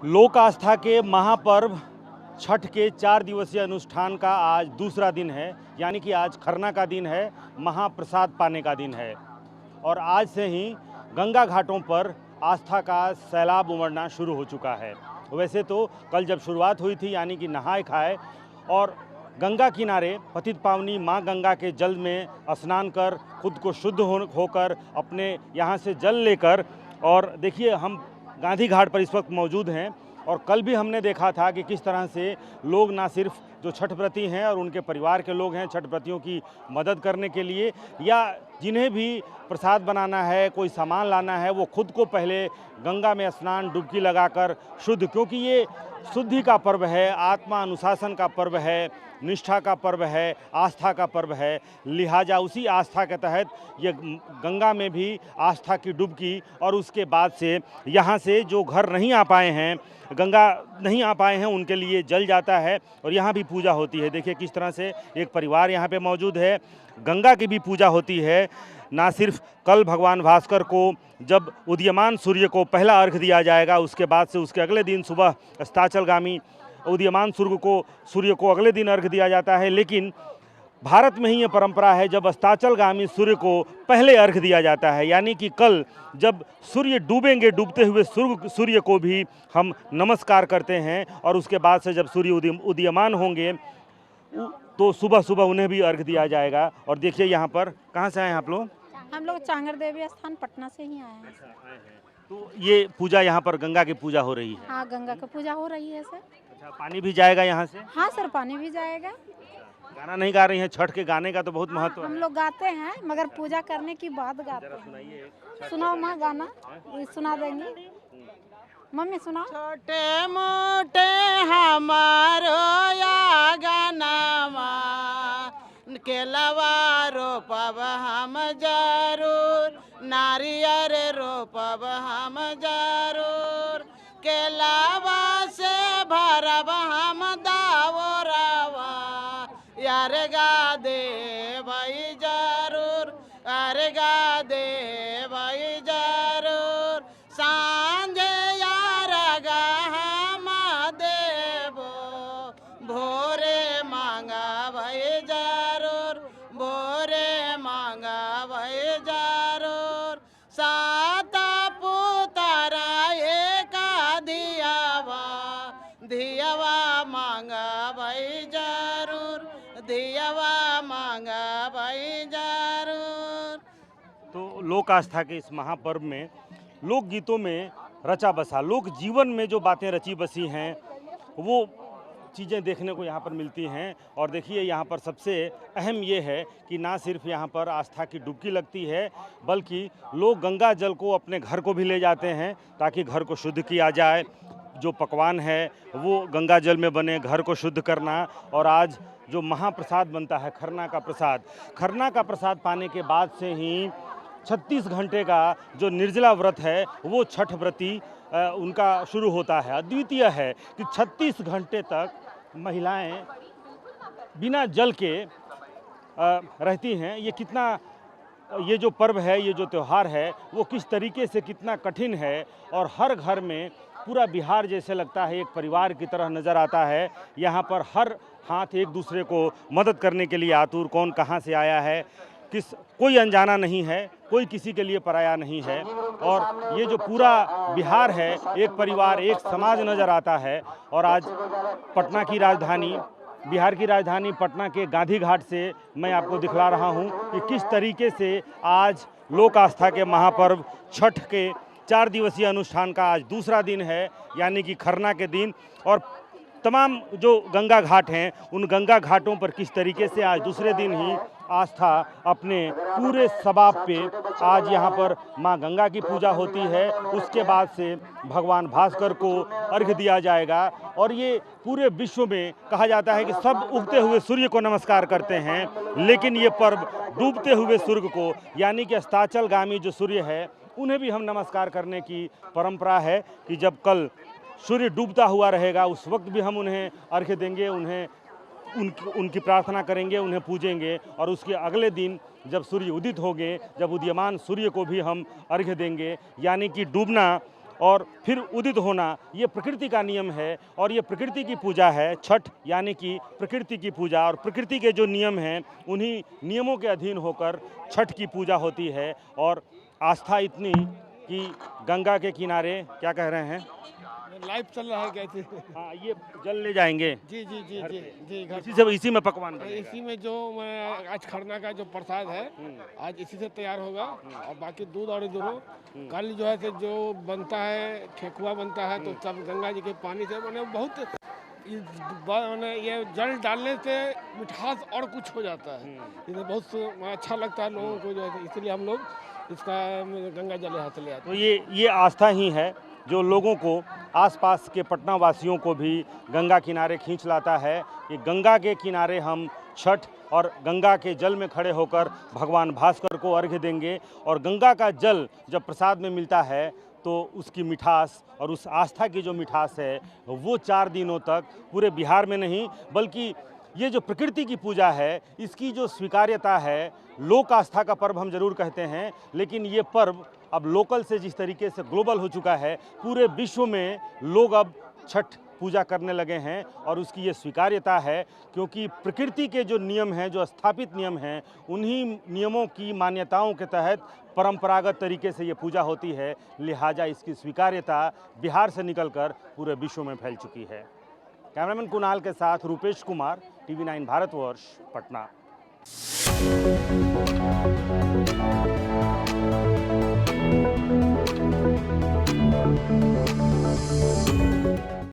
लोक आस्था के महापर्व छठ के 4 दिवसीय अनुष्ठान का आज दूसरा दिन है, यानी कि आज खरना का दिन है, महाप्रसाद पाने का दिन है। और आज से ही गंगा घाटों पर आस्था का सैलाब उमड़ना शुरू हो चुका है। वैसे तो कल जब शुरुआत हुई थी, यानी कि नहाए खाए और गंगा किनारे पतित पावनी माँ गंगा के जल में स्नान कर खुद को शुद्ध होकर अपने यहाँ से जल लेकर, और देखिए हम गांधी घाट पर इस वक्त मौजूद हैं और कल भी हमने देखा था कि किस तरह से लोग ना सिर्फ जो छठ व्रती हैं और उनके परिवार के लोग हैं छठ व्रतियों की मदद करने के लिए, या जिन्हें भी प्रसाद बनाना है, कोई सामान लाना है, वो खुद को पहले गंगा में स्नान डुबकी लगाकर शुद्ध, क्योंकि ये शुद्धि का पर्व है, आत्मा अनुशासन का पर्व है, निष्ठा का पर्व है, आस्था का पर्व है। लिहाजा उसी आस्था के तहत ये गंगा में भी आस्था की डुबकी, और उसके बाद से यहाँ से जो घर नहीं आ पाए हैं, गंगा नहीं आ पाए हैं, उनके लिए जल जाता है और यहाँ भी पूजा होती है। देखिए किस तरह से एक परिवार यहाँ पे मौजूद है, गंगा की भी पूजा होती है। ना सिर्फ कल भगवान भास्कर को जब उदीयमान सूर्य को पहला अर्घ दिया जाएगा, उसके बाद से उसके अगले दिन सुबह अस्ताचलगामी उदीयमान सूर्य को अगले दिन अर्घ दिया जाता है। लेकिन भारत में ही ये परंपरा है जब अस्ताचलगामी सूर्य को पहले अर्घ दिया जाता है, यानी कि कल जब सूर्य डूबेंगे, डूबते हुए सूर्य को भी हम नमस्कार करते हैं, और उसके बाद से जब सूर्य उदीयमान होंगे तो सुबह सुबह उन्हें भी अर्घ दिया जाएगा। और देखिए यहाँ पर, कहाँ से आए हैं आप लोग? हम लोग चांगर देवी स्थान पटना से ही आए हैं। तो ये पूजा यहाँ पर गंगा की पूजा हो रही है? हाँ, गंगा की पूजा हो रही है सर। अच्छा, पानी भी जाएगा यहाँ से? हाँ सर, पानी भी जाएगा। गाना नहीं गा रही हैं? छठ के गाने का तो बहुत महत्व है। हम लोग गाते हैं, मगर पूजा करने की बाद गाते हैं। सुनाओ माँ गाना, ये सुना देंगे। मम्मी सुनाओ। छोटे मोटे हमारो या गानामा केलवा रोपब हम जरूर, नारियर रोपब हम जरूर, केलवा से भरब हम दावरवा, यार गा दे भाई जरूर, यार गा दे भाई जरूर, सांझ यार गा हम देबो, भोरे मांगा भाई जरूर, भोरे मांगा भाई जरूर, सात पुतरा एक धियावा, धियावा मांगा भाई जरूर, धियावा मांगा भाई जरूर। तो लोक आस्था के इस महापर्व में लोक गीतों में रचा बसा, लोक जीवन में जो बातें रची बसी हैं वो चीज़ें देखने को यहाँ पर मिलती हैं। और देखिए यहाँ पर सबसे अहम ये है कि ना सिर्फ यहाँ पर आस्था की डुबकी लगती है, बल्कि लोग गंगा जल को अपने घर को भी ले जाते हैं ताकि घर को शुद्ध किया जाए। जो पकवान है वो गंगा जल में बने, घर को शुद्ध करना। और आज जो महाप्रसाद बनता है खरना का प्रसाद पाने के बाद से ही 36 घंटे का जो निर्जला व्रत है वो छठ व्रती उनका शुरू होता है। अद्वितीय है कि 36 घंटे तक महिलाएं बिना जल के रहती हैं। ये जो पर्व है, ये जो त्यौहार है, वो किस तरीके से कितना कठिन है, और हर घर में पूरा बिहार जैसे लगता है एक परिवार की तरह नज़र आता है। यहाँ पर हर हाथ एक दूसरे को मदद करने के लिए आतुर, कौन कहाँ से आया है, कोई अनजाना नहीं है, कोई किसी के लिए पराया नहीं है। और ये जो पूरा बिहार है एक परिवार, एक समाज नज़र आता है। और आज पटना की राजधानी, बिहार की राजधानी पटना के गांधी घाट से मैं आपको दिखला रहा हूं कि किस तरीके से आज लोक आस्था के महापर्व छठ के 4 दिवसीय अनुष्ठान का आज दूसरा दिन है, यानी कि खरना के दिन। और तमाम जो गंगा घाट हैं उन गंगा घाटों पर किस तरीके से आज दूसरे दिन ही आस्था अपने पूरे सबाब पे आज यहाँ पर माँ गंगा की पूजा होती है। उसके बाद से भगवान भास्कर को अर्घ दिया जाएगा। और ये पूरे विश्व में कहा जाता है कि सब उगते हुए सूर्य को नमस्कार करते हैं, लेकिन ये पर्व डूबते हुए सूर्य को, यानी कि अस्ताचलगामी जो सूर्य है, उन्हें भी हम नमस्कार करने की परंपरा है कि जब कल सूर्य डूबता हुआ रहेगा उस वक्त भी हम उन्हें अर्घ्य देंगे, उनकी प्रार्थना करेंगे, उन्हें पूजेंगे। और उसके अगले दिन जब सूर्य उदित होंगे, जब उदीयमान सूर्य को भी हम अर्घ्य देंगे, यानी कि डूबना और फिर उदित होना, ये प्रकृति का नियम है और ये प्रकृति की पूजा है छठ, यानी कि प्रकृति की पूजा। और प्रकृति के जो नियम हैं उन्हीं नियमों के अधीन होकर छठ की पूजा होती है। और आस्था इतनी कि गंगा के किनारे क्या कह रहे हैं, लाइव चल रहा है कैसे? हाँ, ये जल ले जाएंगे जी जी जी जी जी घर इसी में पकवान बनेगा। इसी में जो आज खरना का जो प्रसाद है आज इसी से तैयार होगा। और बाकी दूध और दोनों कल जो है जो बनता है ठेकुआ बनता है तो सब गंगा जी के पानी से मैंने बहुत ये जल डालने से मिठास और कुछ हो जाता है। इसे बहुत अच्छा लगता है लोगों को जो है, इसलिए हम लोग इसका गंगा जल यहाँ से ले आते तो ये आस्था ही है जो लोगों को, आसपास के पटना वासियों को भी गंगा किनारे खींच लाता है कि गंगा के किनारे हम छठ और गंगा के जल में खड़े होकर भगवान भास्कर को अर्घ्य देंगे। और गंगा का जल जब प्रसाद में मिलता है तो उसकी मिठास और उस आस्था की जो मिठास है वो 4 दिनों तक पूरे बिहार में नहीं बल्कि ये जो प्रकृति की पूजा है इसकी जो स्वीकार्यता है, लोक आस्था का पर्व हम जरूर कहते हैं, लेकिन ये पर्व अब लोकल से जिस तरीके से ग्लोबल हो चुका है, पूरे विश्व में लोग अब छठ पूजा करने लगे हैं। और उसकी ये स्वीकार्यता है क्योंकि प्रकृति के जो नियम हैं, जो स्थापित नियम हैं, उन्हीं नियमों की मान्यताओं के तहत परंपरागत तरीके से ये पूजा होती है। लिहाजा इसकी स्वीकार्यता बिहार से निकलकर पूरे विश्व में फैल चुकी है। कैमरामैन कुणाल के साथ रूपेश कुमार, TV9 भारतवर्ष, पटना।